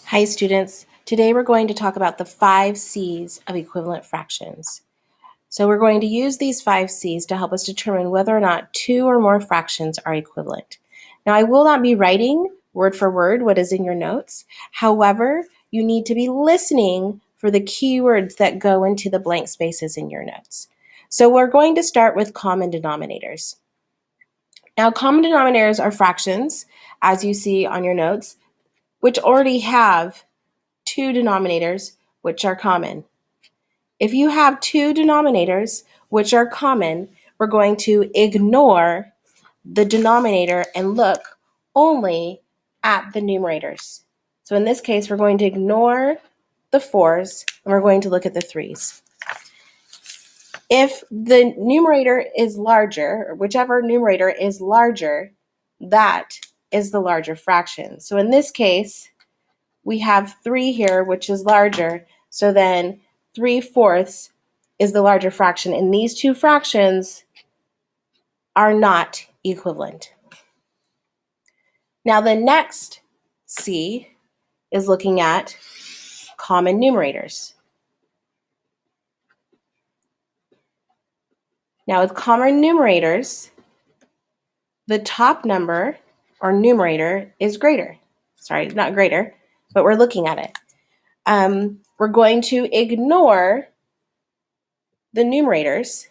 Hi students, today we're going to talk about the 5 C's of equivalent fractions. So we're going to use these 5 C's to help us determine whether or not 2 or more fractions are equivalent. Now I will not be writing word for word what is in your notes. However, you need to be listening for the keywords that go into the blank spaces in your notes. So we're going to start with common denominators. Now common denominators are fractions, as you see on your notes, which already have 2 denominators which are common. If you have 2 denominators which are common, we're going to ignore the denominator and look only at the numerators. So in this case, we're going to ignore the 4s and we're going to look at the 3s. If the numerator is larger, or whichever numerator is larger, that is the larger fraction. So in this case, we have 3 here, which is larger, so then 3/4 is the larger fraction, and these two fractions are not equivalent. Now the next C is looking at common numerators. Now with common numerators, the top number or numerator is greater. Sorry, not greater, but we're looking at it. We're going to ignore the numerators.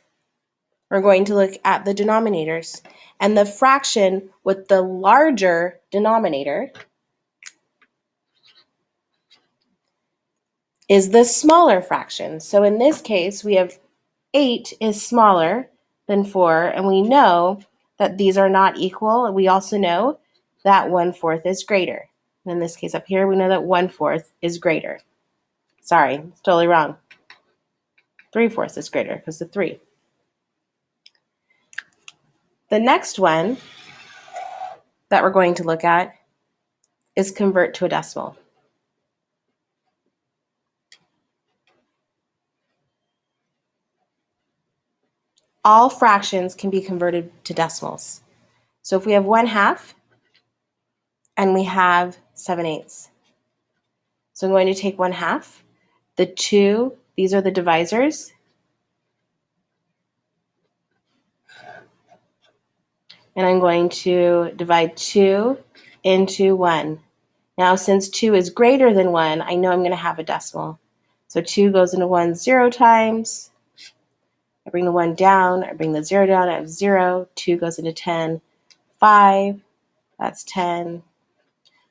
We're going to look at the denominators, and the fraction with the larger denominator is the smaller fraction. So in this case, we have 8 is smaller than 4, and we know that these are not equal. And we also know that 1/4 is greater. And in this case up here, we know that 1/4 is greater. Sorry, it's totally wrong. 3/4 is greater because of 3. The next one that we're going to look at is convert to a decimal. All fractions can be converted to decimals. So if we have 1/2 and we have 7/8. So I'm going to take 1/2, the 2, these are the divisors, and I'm going to divide 2 into 1. Now since 2 is greater than 1, I know I'm going to have a decimal. So 2 goes into 1 0 times. I bring the 1 down, I bring the 0 down, I have 0. 2 goes into 10, 5, that's 10.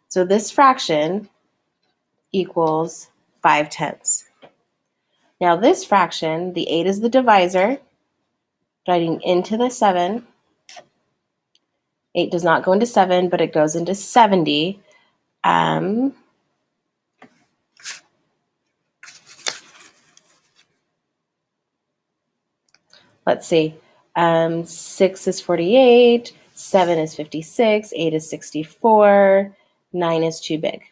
So this fraction equals 5/10. Now this fraction, the 8 is the divisor, dividing into the 7. 8 does not go into 7, but it goes into 70. Let's see. 6 is 48, 7 is 56, 8 is 64, 9 is too big.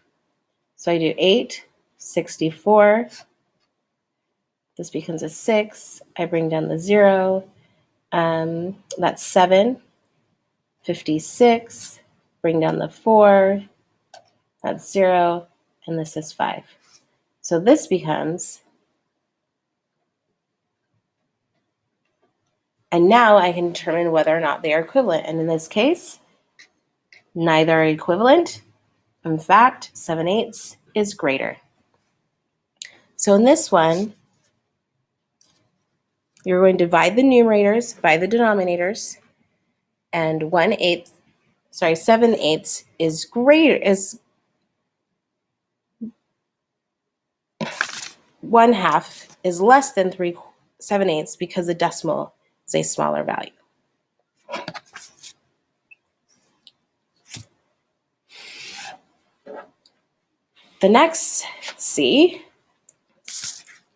So I do 8, 64. This becomes a 6. I bring down the 0. That's 7, 56. Bring down the 4. That's 0. And this is 5. So this becomes, and now I can determine whether or not they are equivalent. And in this case, neither are equivalent. In fact, 7/8 is greater. So in this one, you're going to divide the numerators by the denominators, and 7/8 is greater, is 1/2 is less than 7/8 because the decimal is a smaller value. The next C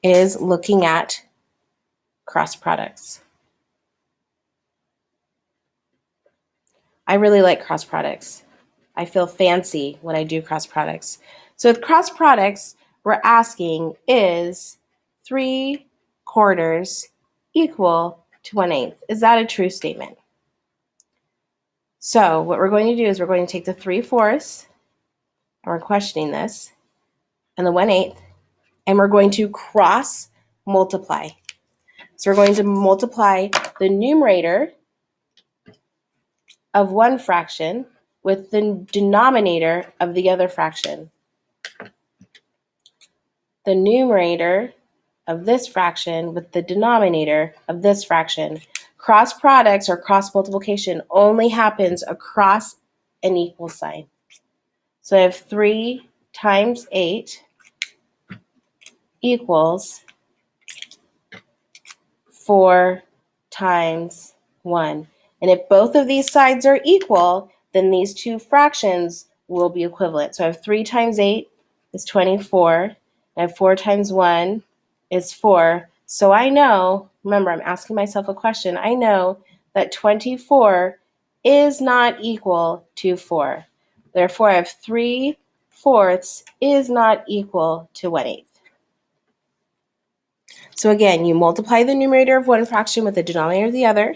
is looking at cross products. I really like cross products. I feel fancy when I do cross products. So with cross products, we're asking, is 3/4 equal to 1/8? Is that a true statement? So what we're going to do is we're going to take the 3/4, and we're questioning this. and the 1/8, and we're going to cross multiply. So we're going to multiply the numerator of one fraction with the denominator of the other fraction. The numerator of this fraction with the denominator of this fraction. Cross products or cross multiplication only happens across an equal sign. So I have 3 times 8 equals 4 times 1. And if both of these sides are equal, then these two fractions will be equivalent. So I have 3 times 8 is 24. I have 4 times 1 is 4. So I know, remember, I'm asking myself a question. I know that 24 is not equal to 4. Therefore, I have 3/4 is not equal to 1/8. So again, you multiply the numerator of one fraction with the denominator of the other,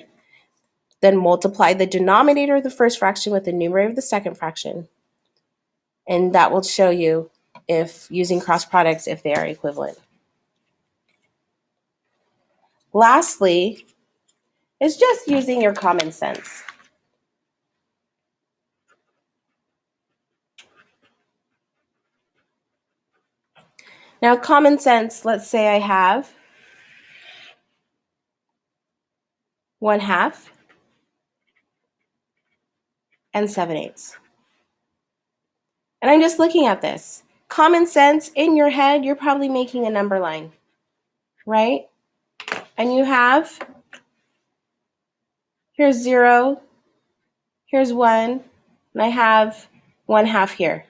then multiply the denominator of the first fraction with the numerator of the second fraction, and that will show you, if using cross products, if they are equivalent. Lastly, is just using your common sense. Now, common sense, let's say I have 1/2 and 7/8. And I'm just looking at this. Common sense, in your head, you're probably making a number line, right? And you have, here's 0, here's 1, and I have 1/2 here.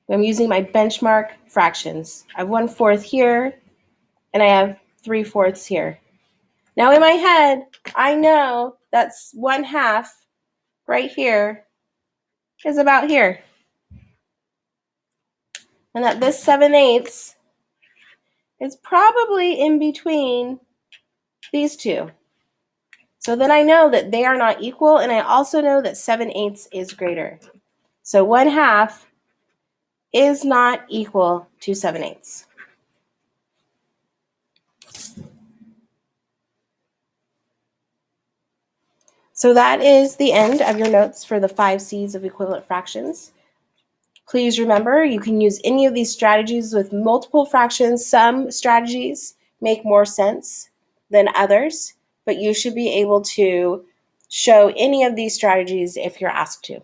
I'm using my benchmark fractions. I have 1/4 here, and I have 3/4 here. Now in my head, I know that's 1/2 right here is about here. And that this 7/8 is probably in between these two. So then I know that they are not equal, and I also know that 7/8 is greater. So 1/2 is not equal to 7/8. So that is the end of your notes for the 5 C's of equivalent fractions. Please remember, you can use any of these strategies with multiple fractions. Some strategies make more sense than others, but you should be able to show any of these strategies if you're asked to.